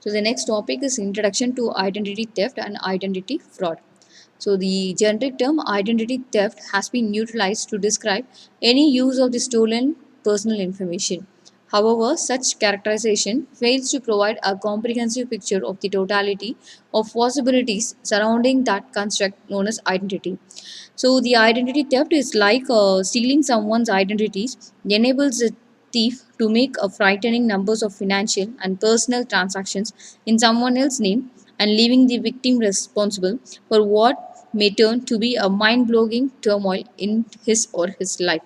So the next topic is introduction to identity theft and identity fraud. So the generic term identity theft has been neutralized to describe any use of the stolen personal information. However, such characterization fails to provide a comprehensive picture of the totality of possibilities surrounding that construct known as identity. So the identity theft is like stealing someone's identities, enables a thief to make a frightening numbers of financial and personal transactions in someone else's name and leaving the victim responsible for what may turn to be a mind-blowing turmoil in his or his life.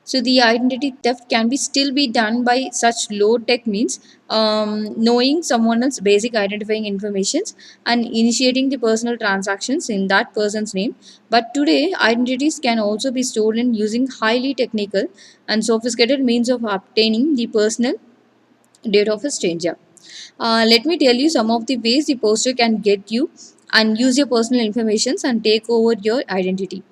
So the identity theft can be still be done by such low tech means, knowing someone else's basic identifying informations and initiating the personal transactions in that person's name. But today identities can also be stolen using highly technical and sophisticated means of obtaining the personal data of a stranger. Let me tell you some of the ways the poster can get you and use your personal information and take over your identity.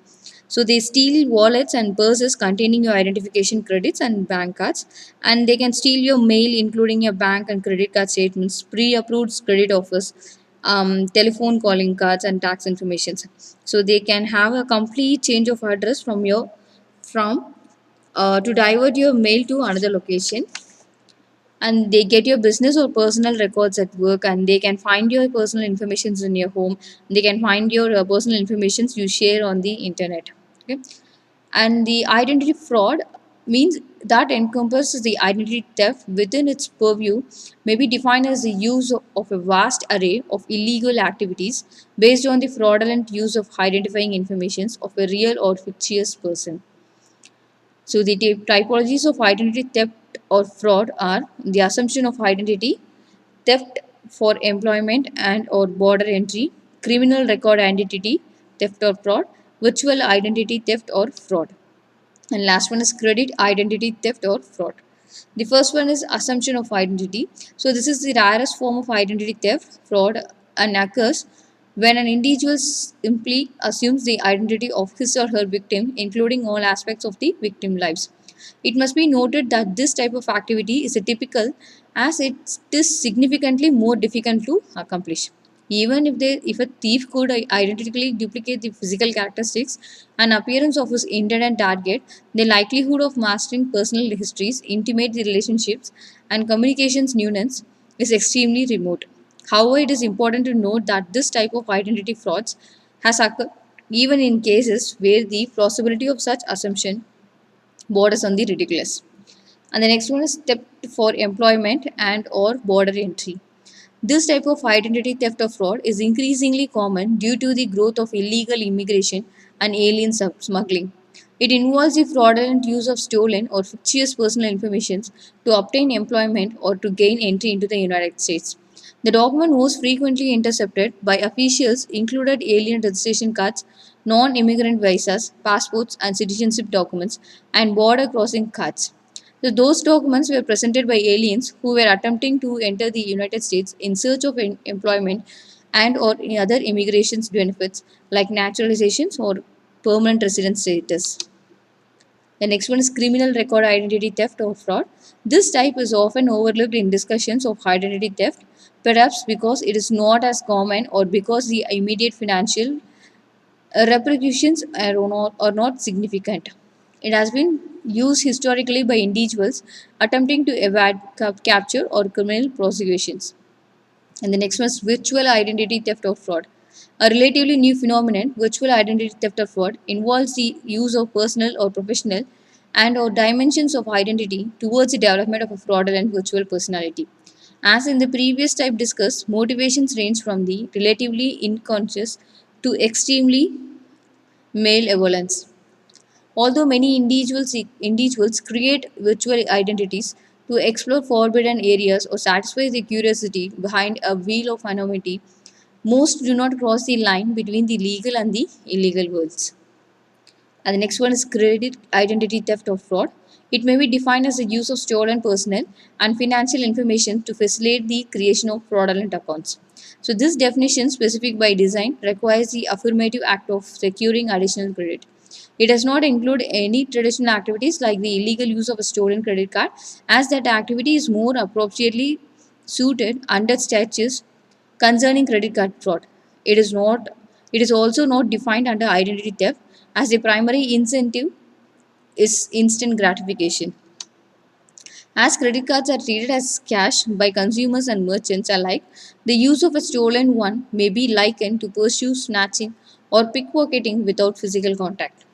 So they steal wallets and purses containing your identification credits and bank cards, and they can steal your mail, including your bank and credit card statements, pre-approved credit offers, telephone calling cards, and tax information. So they can have a complete change of address from to divert your mail to another location, and they get your business or personal records at work, and they can find your personal informations in your home. They can find your personal informations you share on the internet. Okay. And the identity fraud means that encompasses the identity theft within its purview, may be defined as the use of a vast array of illegal activities based on the fraudulent use of identifying informations of a real or fictitious person. So the typologies of identity theft or fraud are the assumption of identity, theft for employment and or border entry, criminal record identity theft or fraud, virtual identity theft or fraud. And last one is credit identity theft or fraud. The first one is assumption of identity. So this is the rarest form of identity theft, fraud, and occurs when an individual simply assumes the identity of his or her victim, including all aspects of the victim lives. It must be noted that this type of activity is a typical, as it is significantly more difficult to accomplish. Even if a thief could identically duplicate the physical characteristics and appearance of his intended target, the likelihood of mastering personal histories, intimate relationships, and communications nuance is extremely remote. However, it is important to note that this type of identity frauds has occurred even in cases where the plausibility of such assumption borders on the ridiculous. And the next one is theft for employment and or border entry. This type of identity theft or fraud is increasingly common due to the growth of illegal immigration and alien smuggling. It involves the fraudulent use of stolen or fictitious personal information to obtain employment or to gain entry into the United States. The document most frequently intercepted by officials included alien registration cards, non immigrant visas, passports, and citizenship documents, and border crossing cards. So those documents were presented by aliens who were attempting to enter the United States in search of employment and or any other immigration benefits like naturalizations or permanent residence status. The next one is criminal record identity theft or fraud. This type is often overlooked in discussions of identity theft, perhaps because it is not as common or because the immediate financial repercussions are not significant. It has been used historically by individuals attempting to evade capture or criminal prosecutions. And the next one is virtual identity theft or fraud. A relatively new phenomenon, virtual identity theft or fraud, involves the use of personal or professional and or dimensions of identity towards the development of a fraudulent virtual personality. As in the previous type discussed, motivations range from the relatively unconscious to extremely malevolence. Although many individuals create virtual identities to explore forbidden areas or satisfy their curiosity behind a veil of anonymity, most do not cross the line between the legal and the illegal worlds. And the next one is credit identity theft or fraud. It may be defined as the use of stolen personal and financial information to facilitate the creation of fraudulent accounts. So, this definition, specific by design, requires the affirmative act of securing additional credit. It does not include any traditional activities like the illegal use of a stolen credit card, as that activity is more appropriately suited under statutes concerning credit card fraud. It is not it is also not defined under identity theft as the primary incentive is instant gratification. As credit cards are treated as cash by consumers and merchants alike, the use of a stolen one may be likened to pursue snatching or pickpocketing without physical contact.